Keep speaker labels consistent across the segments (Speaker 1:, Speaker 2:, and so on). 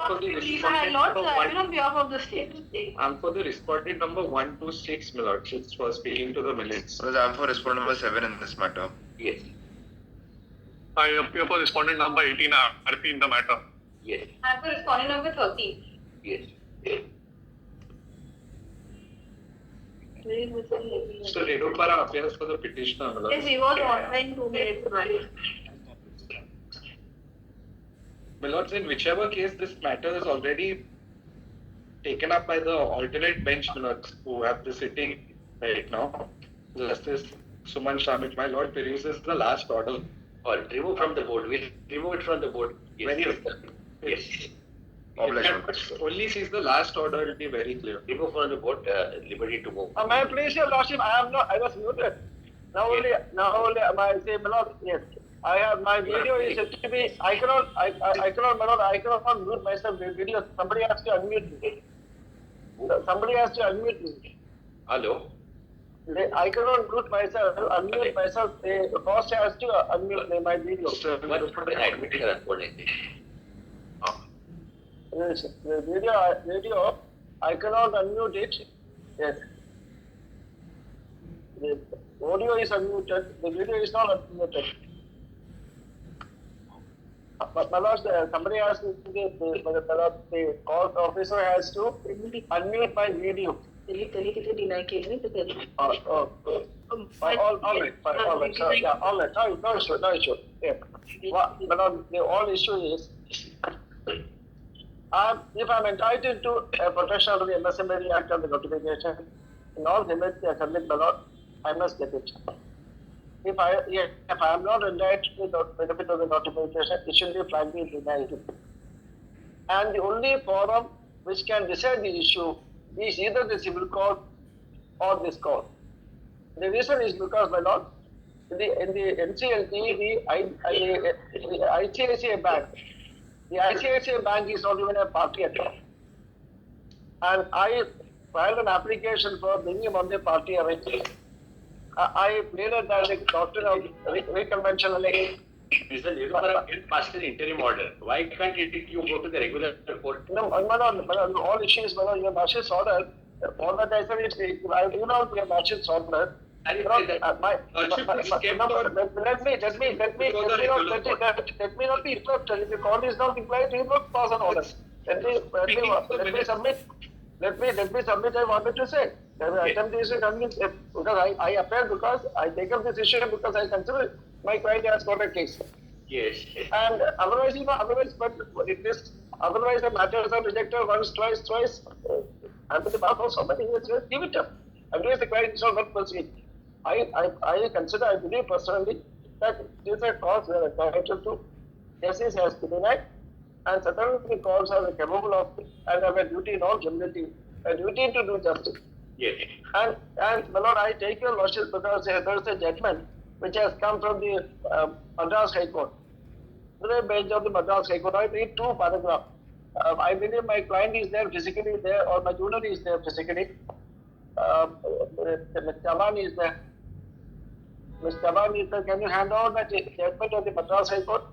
Speaker 1: for the respondent number I'm for the respondent number 126, my lord. It's for speaking to the minutes.
Speaker 2: Because I'm for respondent number 7 in this matter.
Speaker 1: Yes.
Speaker 3: I appear for respondent number 18 RP in the matter.
Speaker 1: Yes.
Speaker 4: I'm for respondent number 13.
Speaker 1: Yes. So Redopara appears for the petitioner, my lord.
Speaker 4: Yes, he was online 2 minutes back.
Speaker 1: My lords, in whichever case this matter is already taken up by the alternate bench, my lords, who have the sitting right now. Justice Suman Shamit, my lord, peruses the last order.
Speaker 5: Or remove from the board. We'll remove it from the board.
Speaker 1: Yes.
Speaker 5: Yes.
Speaker 1: Only sees the last order, it will be very clear.
Speaker 5: Remove from the board, liberty to move.
Speaker 6: May I please, your lordship, I was muted. Now only, I say, my lord, yes. I have, my video is to be, I cannot, my lord, I cannot mute myself in video. Somebody has to unmute me. Somebody has to unmute me.
Speaker 5: Hello?
Speaker 6: I cannot unmute myself. The host has to unmute my video.
Speaker 5: Admitted unfortunately.
Speaker 6: Yes, the video, I cannot unmute it. Yes. The audio is unmuted, the video is not unmuted. But my lord, somebody has to, the court officer has to unmute my video. All right. No issue. Yeah. But the all issue is, if I'm entitled to a protection of the MSME Act and the notification, in all limits they submit, my lord, I must get it. If I am not entitled to the benefit of the notification, it should be frankly denied. And the only forum which can decide the issue is either the civil court or this court. The reason is because, my lord, in the NCLT, the ICICI Bank is not even a party at all. And I filed an application for bringing him on the party arrangement. I pleaded that the doctrine of reconventionalism.
Speaker 5: Mr. Nihil, it passed an interim order. Why can't you go to the regular court?
Speaker 6: No, all issues, your Lordship's order, all that I said is, I do not your Lordship's order. Let me not be interrupted. If the court is not implied, he will not pass an order. Let me submit. I wanted to say. Because I appear because I take up this issue because I consider my client has got a case.
Speaker 5: Yes.
Speaker 6: And otherwise, otherwise the matters are rejected once, twice. And the bar for so many years, give it up. Otherwise the client is not going to proceed. I consider, I believe personally, that this is a cause where entitled to justice has been denied, and certainly courts are capable of and have a duty in all humility, a duty to do justice.
Speaker 5: Yes.
Speaker 6: And my lord, I take your lordship because there is a judgment which has come from the Madras High Court. The bench of the Madras High Court, I read 2 paragraphs. I believe my client is there physically there, or my junior is there physically. Mr. Chavan is there. Mr. Chavan is there. Can you hand over the judgment of the Madras High Court?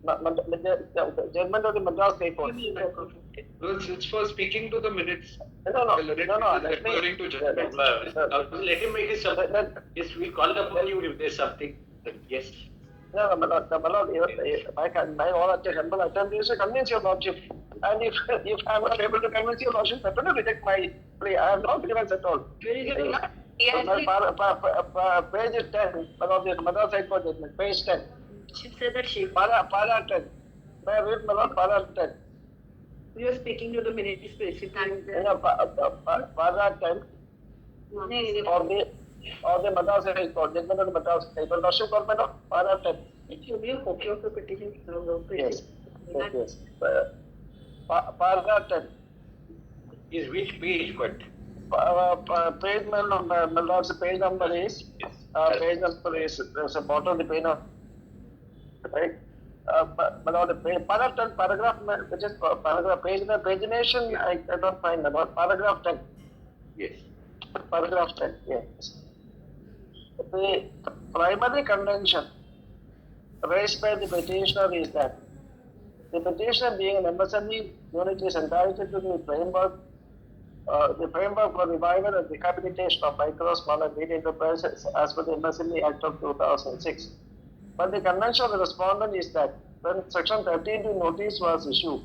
Speaker 6: The judgment of the Madras High Court.
Speaker 1: It's for speaking to the minutes.
Speaker 6: No.
Speaker 1: Referring to judgment.
Speaker 5: Let him make his submission. Yes, we call upon you if there's something. Yes.
Speaker 6: No, my lord, my all attempt is to convince your lordship. And if I am not able to convince your lordship, I will reject my plea. I have no grievance at all. Page 10, my lord, the Madras High Court judgment, page 10. Para 10. May I read, my lord, para 10.
Speaker 4: You are speaking to the minutes, basically.
Speaker 6: Para 10. Or the Madras High Court, judgment of the Madras High Court. Lordship for my lord, para 10.
Speaker 4: It should be a copy of the petition.
Speaker 6: Yes. Para 10.
Speaker 5: Is which page, but?
Speaker 6: Page number, page number is, there's a bottom of the page, right? Paragraph, which is paragraph, pagination, I cannot find about paragraph 10.
Speaker 5: Yes.
Speaker 6: Paragraph 10, yes. The primary contention raised by the petitioner is that The petitioner, being an MSME unit, is entitled to the framework for revival and rehabilitation of micro, small and medium enterprises as per the MSME Act of 2006. But the convention of the respondent is that when Section 13 notice was issued,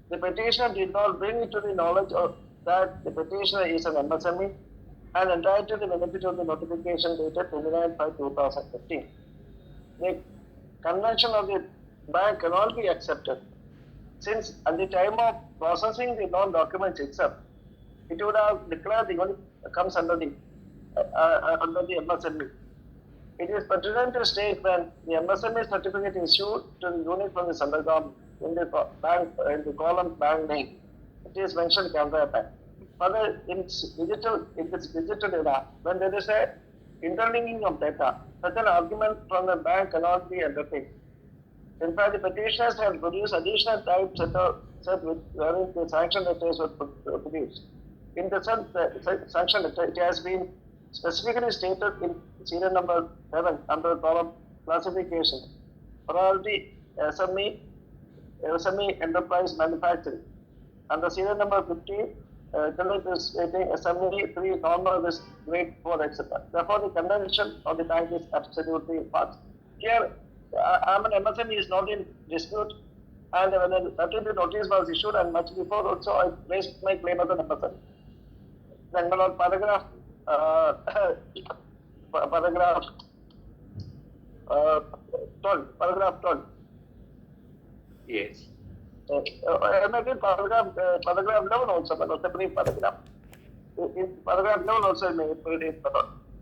Speaker 6: the petitioner did not bring it to the knowledge of that the petitioner is an MSME and entitled to the benefit of the notification dated 29/5/2015. The convention of the bank cannot be accepted since at the time of processing the loan documents itself, it would have declared the unit comes under the MSME. It is pertinent to state when the MSME certificate issued to the unit from the central government in the bank in the column bank name, it is mentioned Canara Bank. Further, in this digital era, when there is a interlinking of data, such an argument from the bank cannot be entertained. In fact, the petitioners have produced additional types set with wherein the sanction letters were produced. In the sanction letter, it has been specifically stated in serial number 7 under column classification, priority SME enterprise manufacturing. Under serial number 15, it is stating SME 3 normal risk grade 4, etc. Therefore, the convention of the bank is absolutely false. Here, I'm an MSME is not in dispute, and when the 13th notice was issued, and much before also, I raised my claim as an MSME. Then, paragraph 12.
Speaker 5: Yes.
Speaker 6: And again, paragraph 11 also, the brief paragraph. In paragraph 11 also, I may put it.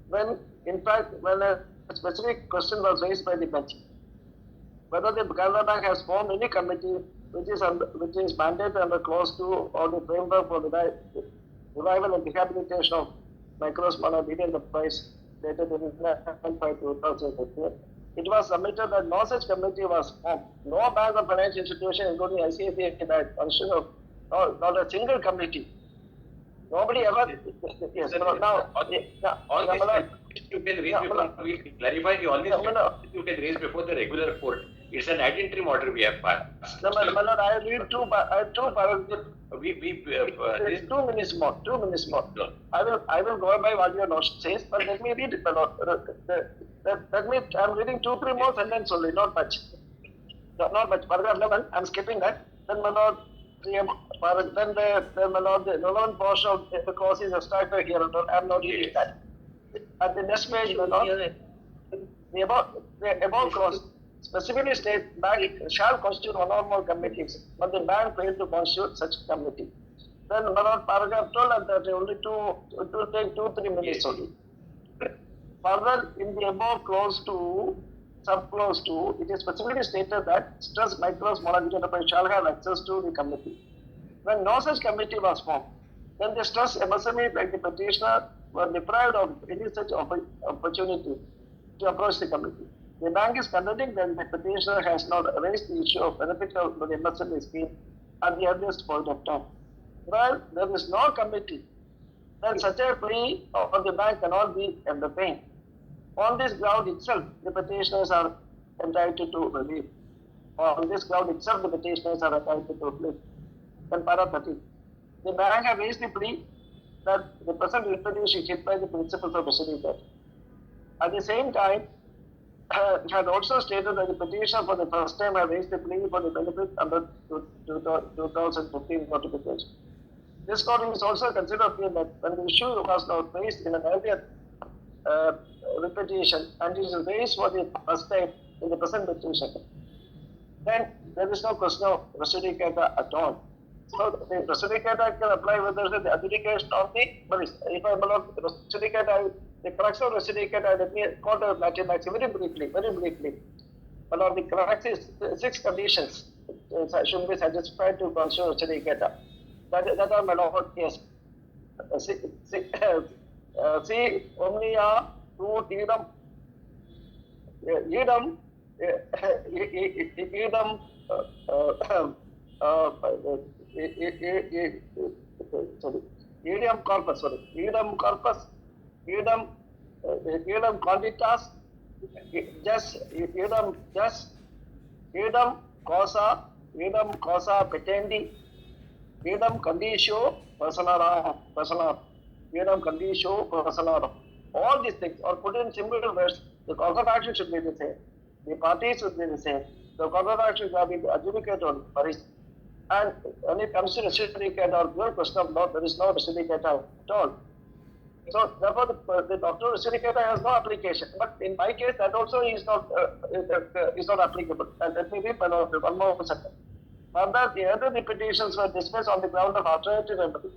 Speaker 6: When, in fact, when a specific question was raised by the bench, whether the Canara Bank has formed any committee which is mandated under clause 2 or the framework for revival and rehabilitation of micro, small and medium enterprise dated in 2015, it was submitted that no such committee was formed. No bank or financial institution, including ICICI Bank, not a single committee. Nobody ever. Yes, now.
Speaker 5: All these you can raise before we clarify all these you can raise before the regular court. It's an ad interim order we have passed.
Speaker 6: No, I read two paragraphs.
Speaker 5: This
Speaker 6: 2 minutes more. 2 minutes more. I will go by what your note says, but let me read it. That means I'm reading 2-3 more sentences only, not much. Not much. Paragraph 11, I'm skipping that. Then the relevant portion of the clause is extracted here. I'm not reading that. At the next page, the above clause specifically states bank shall constitute one or more committees, but the bank failed to constitute such committee. Then paragraph 12 and 13, only it will take 2-3 minutes only. Further, in the above clause 2, subclause 2, it is specifically stated that stress micro, small and medium enterprise shall have access to the committee. When no such committee was formed, then the stress MSME like the petitioner were deprived of any such opportunity to approach the committee. The bank is contending that the petitioner has not raised the issue of benefit of the MSME scheme at the earliest point of time. Well, there is no committee, then such a plea of the bank cannot be entertained. On this ground itself, the petitioners are entitled to relief. On this ground itself, the petitioners are entitled to relief. Then para 30. The bank have raised the plea that the present litigation is hit by the principles of Procedural. At the same time, it had also stated that the petitioner for the first time have raised the plea for the benefit under 2015 notification. This court is also considered that when the issue was not raised in an earlier repetition and it is raised for the first time in the present petition, then there is no question of judicata at all. So the judicata can apply whether the adjudication of the, but if I am not judicata, the crux of judicata, let me quote the mathematics very briefly. But the crux is 6 conditions should be satisfied to constitute judicata. That are my Lord, yes. See, omnia tu idam, idem corpus, idem quantitas, idem causa, Vidam causa petendi, Vidam conditio personarum, Vidam conditio personarum. All these things are put in simple words. The cause of action should be the same. The parties should be the same. The cause of action shall be adjudicated on Paris. And when it comes to judicata or pure question of law, there is no judicata at all. So therefore, the doctrine of judicata has no application. But in my case, that also is not applicable. And let me read one more sentence. Further, the other petitions were dismissed on the ground of alternative remedy,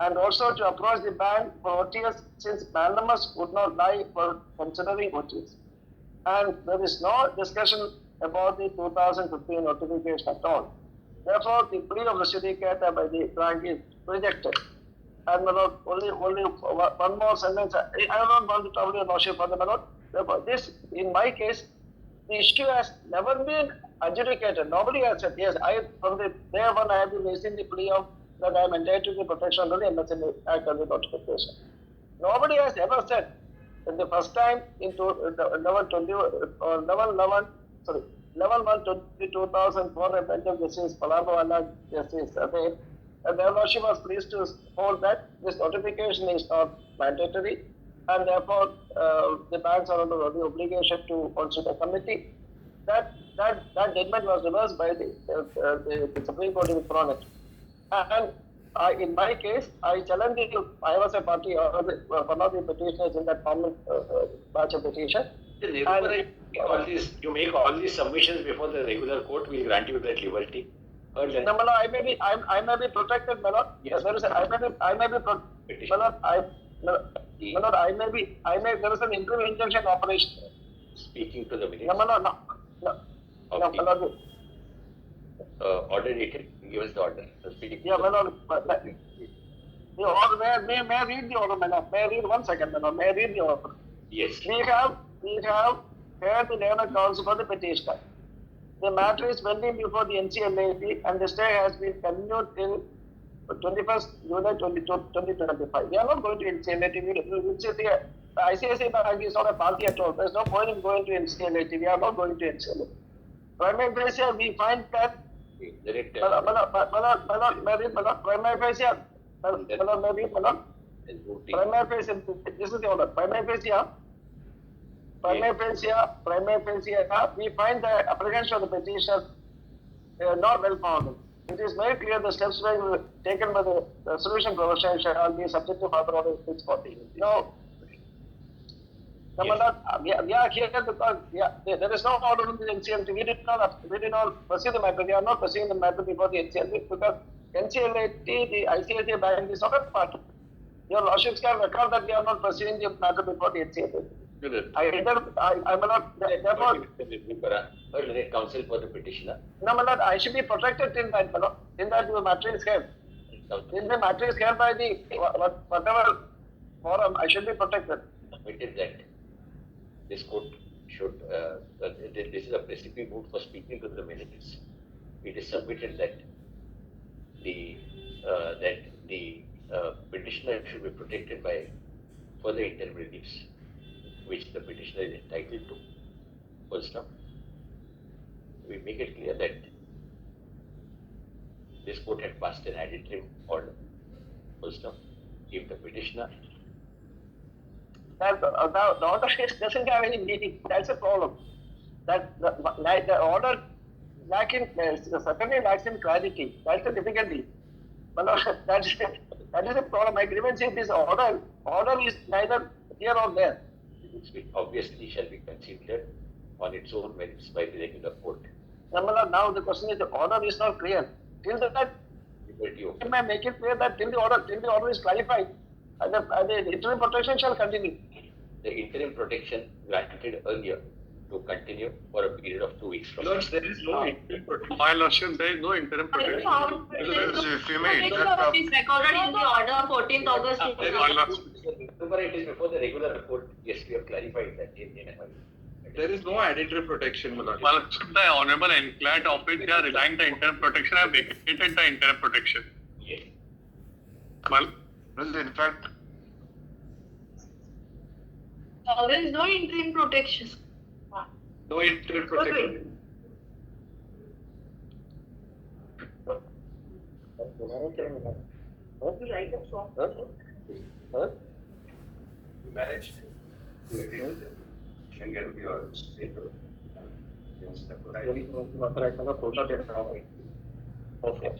Speaker 6: and also to approach the bank for OTS, since mandamus would not lie for considering OTS. And there is no discussion about the 2015 notification at all. Therefore, the plea of judicata by the bank is rejected. And my lord, only one more sentence. I don't want to trouble your lordship further, my lord. Therefore, this, in my case, the issue has never been adjudicated. Nobody has said, yes, from the day one I have been raising the plea of that I am entitled to the protection under the MSME Act and the notification. Nobody has ever said that the first time in 11/1/2004, a bench of Justice Palermo and Justice Abel, and their lordship was pleased to hold that this notification is not mandatory, and therefore the banks are under the obligation to constitute a committee. That judgment was reversed by the Supreme Court in Chronic. And in my case, I challenged it. I was a party, one of the petitioners in that common batch of petition.
Speaker 5: You make all these submissions before the regular court, will grant you that liberty.
Speaker 6: No, my lord, I may be protected, my lord.
Speaker 5: Yes.
Speaker 6: There is there is an interim injunction operation.
Speaker 5: Speaking to the minister.
Speaker 6: No, my lord, no, my lord.
Speaker 5: Order dated, give us the order.
Speaker 6: Yeah, my lord, the order, may I read the order, my lord? May I read 1 second, my lord? May I read the order?
Speaker 5: Yes.
Speaker 6: We have heard the learned counsel for the petitioner. The matter is pending before the NCLAT and the stay has been continued till 21st July 2025. We are not going to NCLAT. The ICICI Bank is not a party at all. There is no point in going to NCLAT. We are not going to NCLAT. Prima facie, we find that. This is the order. Prima facie, we find the apprehension of the petitioner not well founded. It is very clear the steps were taken by the solution provision shall be subject to further order 640. Now, we are here because there is no order in the NCLT. We did not pursue the matter. We are not pursuing the matter before the NCLT because NCLT, the ICICI Bank is not a party. Your lordships can record that we are not pursuing the matter before the NCLT. I will not, therefore,
Speaker 5: counsel for the petitioner.
Speaker 6: No, my lord, I should be protected till that, my lord. Till that the matter is held. Till the matter is held by the whatever forum, I should be protected.
Speaker 5: Submitted that this court should, this is a recipe mood for speaking to the ministers. It is submitted that the petitioner should be protected by further interim reliefs, which the petitioner is entitled to. First up, we make it clear that this court had passed an ad interim order. First up, if the petitioner.
Speaker 6: The order doesn't have any meaning. That's a problem. That the order certainly lacks in clarity. That's the difficulty. But that is a problem. My grievance is this order is neither here or there.
Speaker 5: Which obviously shall be considered on its own merits by the regular court.
Speaker 6: Now the question is the order is not clear. Till that, it may make it clear that till the order is clarified, the interim protection shall continue.
Speaker 5: The interim protection granted earlier to continue for a period of 2 weeks from now.
Speaker 1: There is no interim protection.
Speaker 3: My lordship, there is no interim protection.
Speaker 2: So if you may interrupt,
Speaker 4: It is recorded in the order of 14th August.
Speaker 3: My lordship.
Speaker 5: Remember, it is before the regular court. Yes, we have clarified that in MI.
Speaker 1: There is no ad interim protection, my lord.
Speaker 3: My lordship, the honorable enclave of it, they are relying the interim protection and vacated the interim protection.
Speaker 5: Yes.
Speaker 3: Well,
Speaker 2: in fact,
Speaker 4: There is no interim protection.
Speaker 1: No interim protection.
Speaker 7: Manage can get your paper.
Speaker 6: Okay.